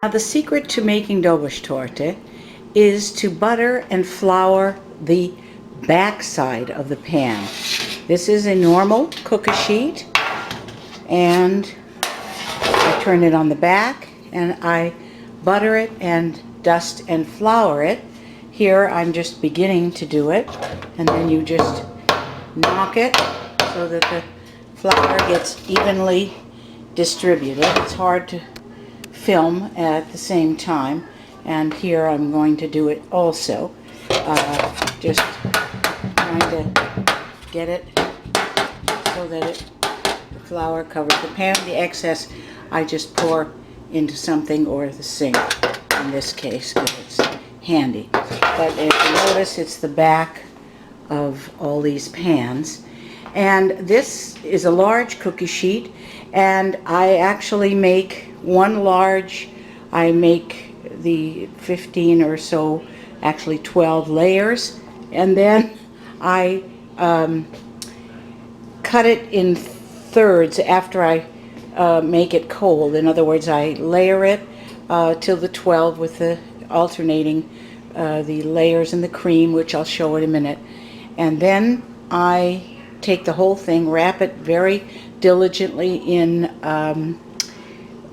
Now the secret to making Doboschtorte is to butter and flour the back side of the pan. This is a normal cookie sheet, and I turn it on the back and I butter it and dust and flour it. Here I'm just beginning to do it, and then you just knock it so that the flour gets evenly distributed. It's hard to film at the same time, and here I'm going to do it also. Just trying to get it so that the flour covers the pan. The excess I just pour into something, or the sink in this case, because it's handy. But if you notice, it's the back of all these pans. And this is a large cookie sheet, and I actually make one large. I make the 15 or so, actually 12 layers, and then I cut it in thirds after I make it cold. In other words, I layer it till the 12 with the alternating the layers and the cream, which I'll show in a minute. And then I take the whole thing, wrap it very diligently in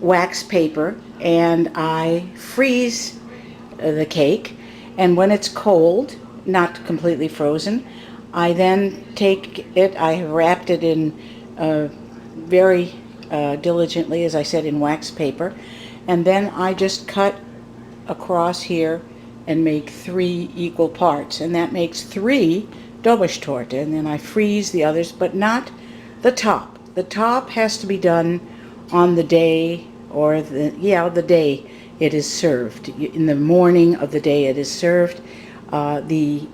wax paper, and I freeze the cake. And when it's cold, not completely frozen, I then take it, I have wrapped it in very diligently, as I said, in wax paper, and then I just cut across here and make 3 equal parts, and that makes 3 Doboschtorte. And then I freeze the others, but not the top. The top has to be done on the day, or the day it is served. In the morning of the day it is served, the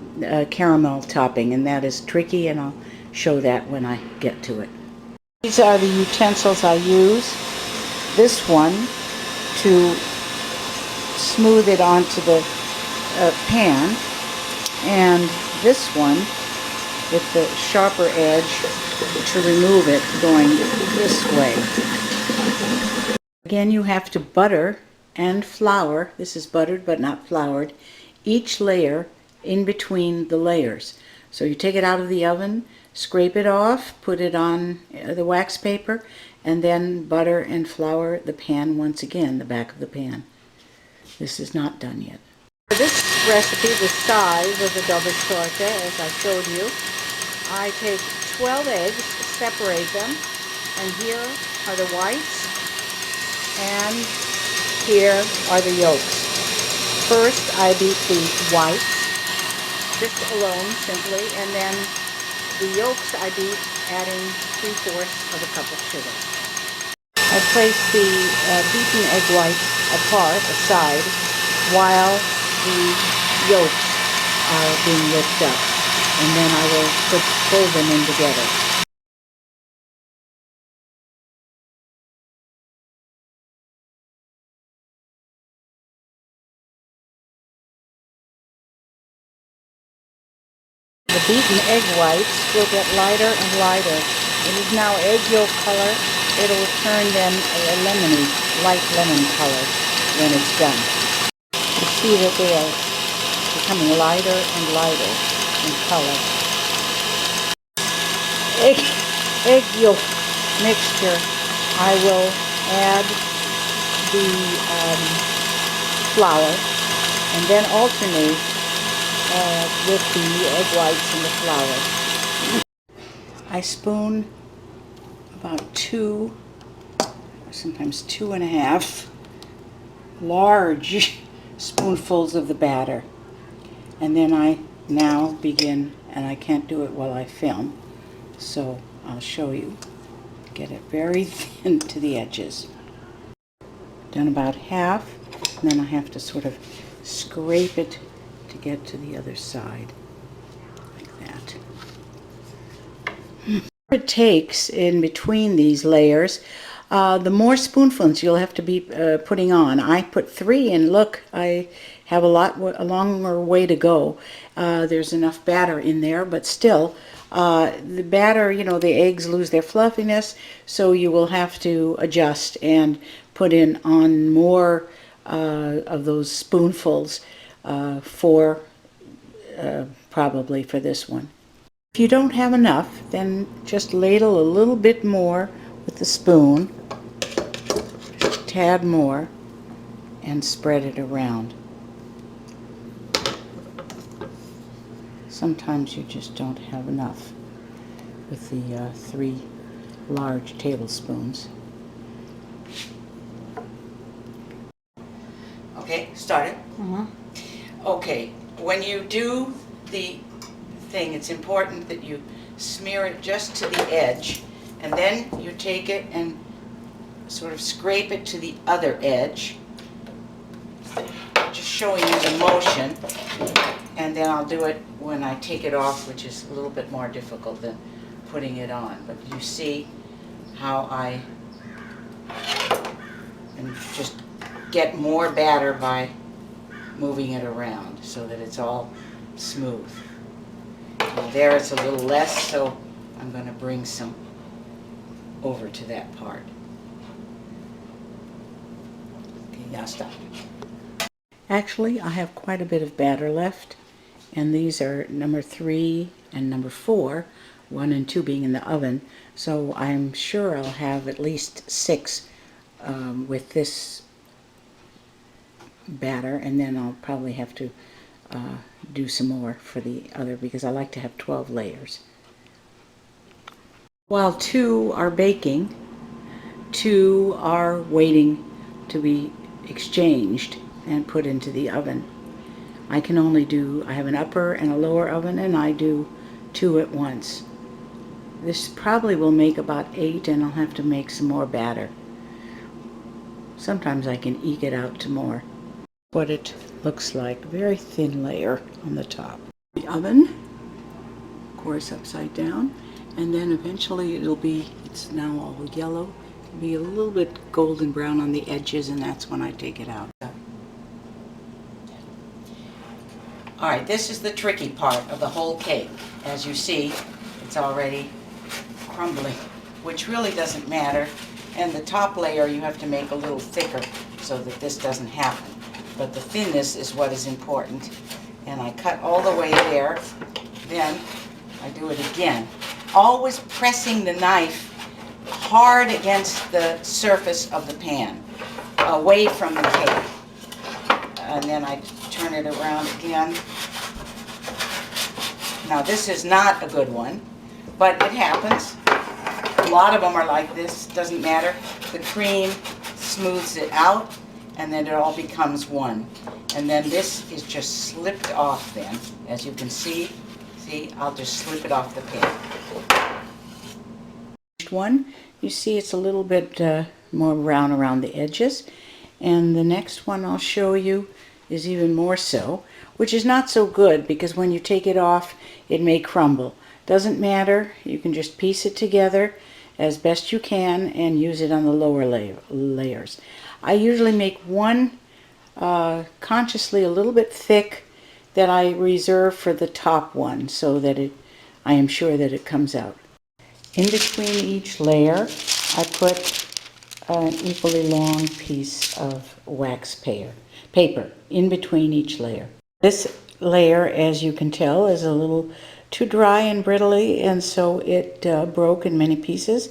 caramel topping, and that is tricky, and I'll show that when I get to it. These are the utensils I use. This one to smooth it onto the pan, and this one with the sharper edge to remove it, going this way. Again, you have to butter and flour. This is buttered but not floured. Each layer in between the layers. So you take it out of the oven, scrape it off, put it on the wax paper, and then butter and flour the pan once again, the back of the pan. This is not done yet. For this recipe, the size of the Doboschtorte, as I showed you, I take 12 eggs, separate them, and here are the whites, and here are the yolks. First, I beat the whites, just alone, simply, and then the yolks I beat, adding 3/4 of a cup of sugar. I place the beaten egg whites apart, aside, while the yolks are being whipped up, and then I will fold them in together. The beaten egg whites will get lighter and lighter. It is now egg yolk color. It will turn then a lemony, light lemon color when it's done. You see that they are becoming lighter and lighter in color. Egg yolk mixture, I will add the flour, and then alternate with the egg whites and the flour. I spoon about 2, sometimes 2.5 large spoonfuls of the batter, and then I now begin, and I can't do it while I film, so I'll show you. Get it very thin to the edges. Done about half, and then I have to sort of scrape it to get to the other side, like that. It takes in between these layers, the more spoonfuls you'll have to be putting on. I put 3, and look, I have a longer way to go. There's enough batter in there, but still, the batter, you know, the eggs lose their fluffiness, so you will have to adjust and put in on more of those spoonfuls, four probably for this one. If you don't have enough, then just ladle a little bit more with the spoon, just a tad more, and spread it around. Sometimes you just don't have enough with the 3 large tablespoons. Okay, start it. Okay, when you do the thing, it's important that you smear it just to the edge, and then you take it and sort of scrape it to the other edge. Just showing you the motion, and then I'll do it when I take it off, which is a little bit more difficult than putting it on. But you see how I and just get more batter by moving it around so that it's all smooth. Now there it's a little less, so I'm going to bring some over to that part. Okay, now stop. Actually, I have quite a bit of batter left, and these are number 3 and number 4, 1 and 2 being in the oven, so I'm sure I'll have at least 6 with this batter, and then I'll probably have to do some more for the other because I like to have 12 layers. While 2 are baking, 2 are waiting to be exchanged and put into the oven. I have an upper and a lower oven, and I do 2 at once. This probably will make about 8, and I'll have to make some more batter. Sometimes I can eke it out to more. What it looks like, very thin layer on the top. The oven, of course, upside down, and then eventually it's now all yellow, it'll be a little bit golden brown on the edges, and that's when I take it out. Alright, this is the tricky part of the whole cake. As you see, it's already crumbling, which really doesn't matter. And the top layer you have to make a little thicker so that this doesn't happen. But the thinness is what is important. And I cut all the way there, then I do it again. Always pressing the knife hard against the surface of the pan, away from the cake. And then I turn it around again. Now this is not a good one, but it happens. A lot of them are like this, doesn't matter. The cream smooths it out, and then it all becomes one. And then this is just slipped off then. As you can see, I'll just slip it off the pan. One, you see it's a little bit more brown around the edges. And the next one I'll show you is even more so, which is not so good because when you take it off, it may crumble. Doesn't matter, you can just piece it together as best you can and use it on the lower layers. I usually make one consciously a little bit thick that I reserve for the top one so that I am sure that it comes out. In between each layer, I put an equally long piece of wax paper in between each layer. This layer, as you can tell, is a little too dry and brittly, and so it broke in many pieces,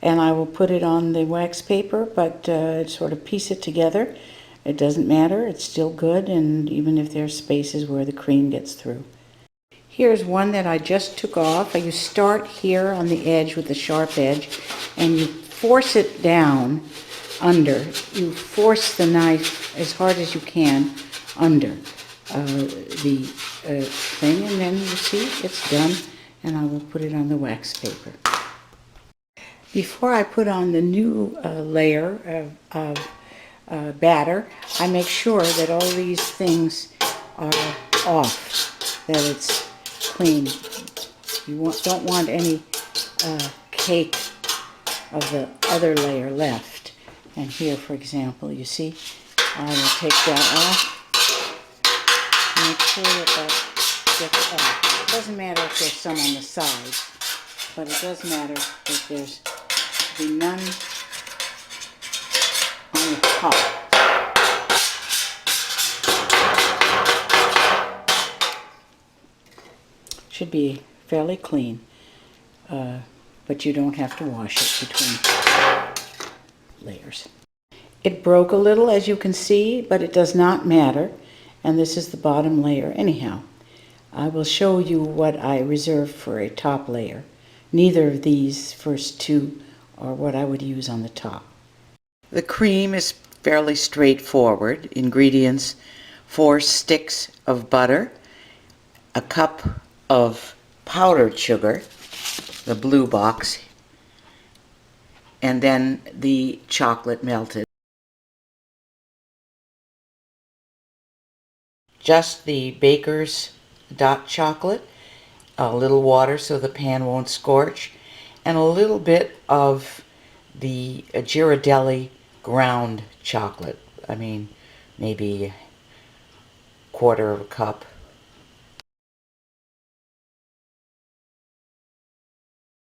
and I will put it on the wax paper, but sort of piece it together. It doesn't matter, it's still good, and even if there's spaces where the cream gets through. Here's one that I just took off. You start here on the edge with the sharp edge, and you force it down under. You force the knife as hard as you can under the thing, and then you see it's done, and I will put it on the wax paper. Before I put on the new layer of batter, I make sure that all these things are off, that it's clean. You don't want any cake of the other layer left. And here, for example, you see, I will take that off. Make sure that gets off. It doesn't matter if there's some on the sides, but it does matter if there's none on the top. Should be fairly clean, but you don't have to wash it between layers. It broke a little, as you can see, but it does not matter. And this is the bottom layer anyhow. I will show you what I reserved for a top layer. Neither of these first two are what I would use on the top. The cream is fairly straightforward. Ingredients: 4 sticks of butter, a cup of powdered sugar, the blue box, and then the chocolate melted. Just the baker's dot chocolate, a little water so the pan won't scorch, and a little bit of the Ghirardelli ground chocolate. I mean, maybe 1/4 of a cup.